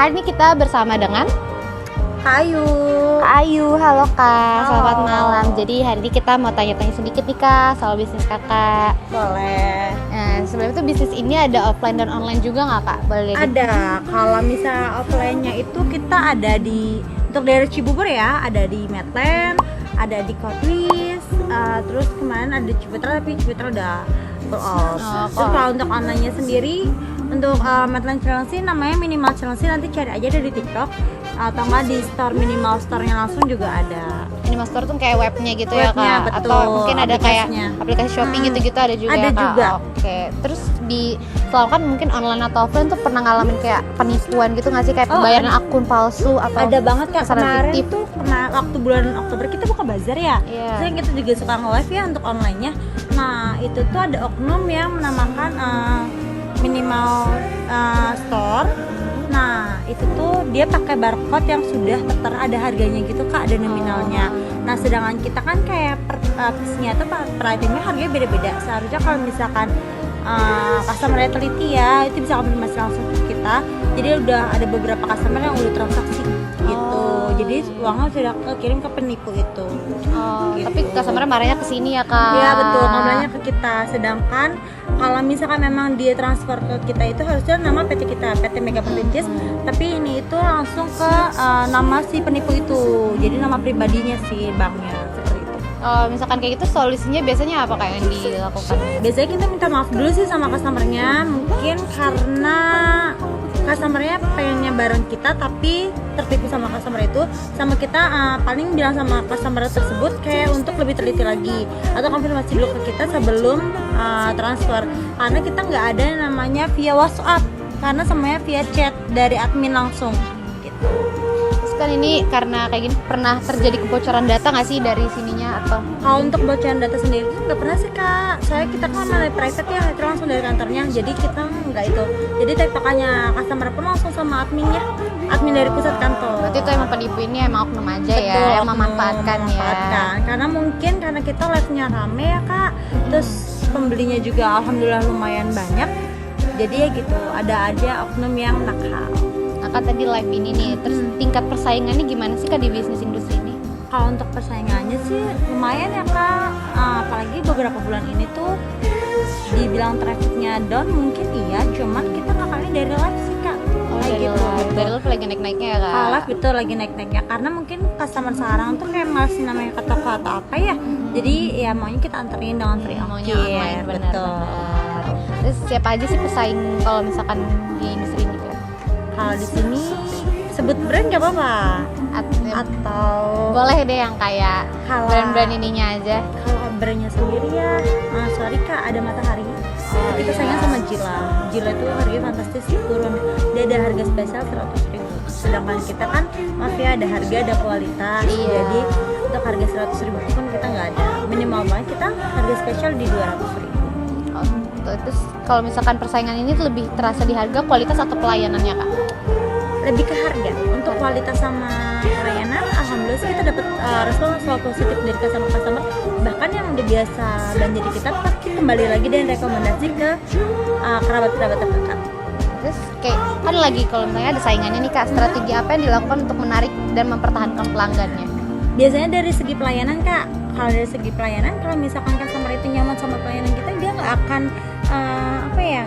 Hari ini kita bersama dengan Ayu. Halo Kak, Halo. selamat malam. Jadi hari ini kita mau tanya-tanya sedikit nih Kak soal bisnis Kakak. Boleh. Nah, sebelum itu bisnis ini ada offline dan online juga nggak Kak? Boleh Ada. Kalau misalnya offline-nya itu kita ada di untuk daerah Cibubur ya, ada di Medland, ada di Kotwis, terus kemarin ada di Ciputra tapi Ciputra udah full off. Terus kalau untuk online-nya sendiri untuk Medland Cilengsi namanya Minimal Cilengsi, nanti cari aja dari TikTok atau nggak di store Minimal Store-nya langsung juga ada. Minimal Store tuh kayak webnya gitu Webnya, ya Kak? betul. Atau mungkin ada kayak Aplikasinya. aplikasi shopping gitu-gitu ada juga Ada ya Kak? juga. Oke, terus selama kan mungkin online atau offline tuh pernah ngalamin kayak penipuan gitu nggak sih? Kayak pembayaran akun palsu atau Ada banget Kak, pesanan kemarin fiktif? tuh waktu bulan Oktober kita buka bazar ya. Iya. Terus kita juga suka nge-live ya untuk online-nya. Nah, itu tuh ada oknum yang menamakan Minimal Store. Nah, itu tuh dia pakai barcode yang sudah tertera ada harganya gitu Kak, ada nominalnya. Nah, sedangkan kita kan kayak per piece-nya tuh per itemnya harganya beda-beda. Seharusnya kalau misalkan customer teliti ya, itu bisa konfirmasi langsung ke kita. Jadi udah ada beberapa customer yang udah transaksi gitu. Jadi uangnya sudah kekirim ke penipu itu. Gitu. Tapi customer marahnya ke sini ya Kak? Iya betul, ngomongnya ke kita. Sedangkan kalau misalkan memang dia transfer ke kita itu harusnya nama PT kita, PT Mega Perintis. Tapi ini itu langsung ke nama si penipu itu. Jadi nama pribadinya si banknya seperti itu. Misalkan kayak gitu solusinya biasanya apa Kak yang dilakukan? Biasanya kita minta maaf dulu sih sama customernya. Mungkin karena customernya pengennya bareng kita tapi tertipu sama customer itu, sama kita paling bilang sama customer tersebut kayak untuk lebih teliti lagi atau konfirmasi dulu ke kita sebelum transfer, karena kita nggak ada yang namanya via WhatsApp, karena semuanya via chat dari admin langsung gitu. Terus kan ini karena kayak gini pernah terjadi kebocoran data nggak sih dari sininya atau? Kalau untuk bocoran data sendiri nggak pernah sih Kak, soalnya kita kan dari private ya, itu langsung dari kantornya, jadi kita nggak itu. Jadi tektokannya customer pun langsung sama adminnya, admin dari pusat kantor. Berarti itu emang penipu ini emang oknum aja ya, Betul, yang memanfaatkan ya. Karena mungkin karena kita live-nya rame ya Kak, terus pembelinya juga alhamdulillah lumayan banyak, jadi ya gitu, ada aja oknum yang nakal. Nah kan tadi live ini nih, terus tingkat persaingannya gimana sih Kak di bisnis industri ini? Kalau untuk persaingannya sih lumayan ya Kak, apalagi beberapa bulan ini tuh dibilang trafficnya down mungkin iya, cuman kita ngakalin dari live sih Kak. Dari live lagi naik-naiknya ya Kak? Live itu lagi naik-naiknya, karena mungkin customer sekarang tuh kayak masih namanya ke toko atau apa ya, jadi ya maunya kita anterin dengan free Maunya ongkir. online, benar. Betul. Terus siapa aja sih pesaing kalau misalkan di industri ini Kak? Kalau di sini sebut brand nggak apa-apa atau Boleh deh yang kayak Kalau- brand-brand ininya aja. kalau brandnya sendiri ya, sorry Kak, ada Matahari. Kita sayangnya sama Jila itu harganya fantastis, turun. Dia ada harga spesial 100.000. Sedangkan kita kan maaf ya, ada harga ada kualitas. Iya. Jadi untuk harga 100.000 pun kita nggak ada. Minimal banget kita harga spesial di 200.000. Terus kalau misalkan persaingan ini lebih terasa di harga, kualitas atau pelayanannya Kak? Lebih ke harga. Untuk kualitas sama pelayanan alhamdulillah sih kita dapat respon selalu positif dari customer. Bahkan yang udah biasa belanja di kita pasti kembali lagi dan rekomendasi ke kerabat-kerabat terdekat. Terus kayak kan lagi kalau misalnya ada saingannya nih Kak, strategi apa yang dilakukan untuk menarik dan mempertahankan pelanggannya? Biasanya dari segi pelayanan Kak, kalau dari segi pelayanan, kalau misalkan customer itu nyaman sama pelayanan kita, dia nggak akan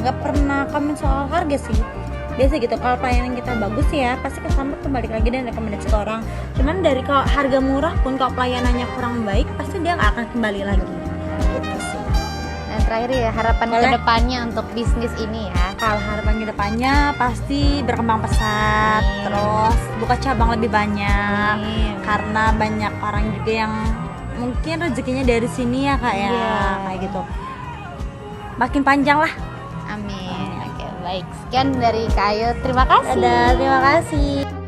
nggak pernah komen soal harga sih. Biasa gitu, kalau pelayanan kita bagus ya pasti customer tuh balik lagi dan rekomendasi ke orang. Cuman dari kalau harga murah pun kalau pelayanannya kurang baik, pasti dia nggak akan kembali lagi gitu sih. Dan terakhir ya harapan Boleh. kedepannya untuk bisnis ini ya. Kalau harapan kedepannya pasti berkembang pesat, Amin. terus buka cabang lebih banyak. Amin. Karena banyak orang juga yang mungkin rezekinya dari sini ya Kak ya, Iya. kayak gitu. Makin panjang lah. Amin. Oke, baik. Sekian dari Kak Ayu. Terima kasih. Terima kasih.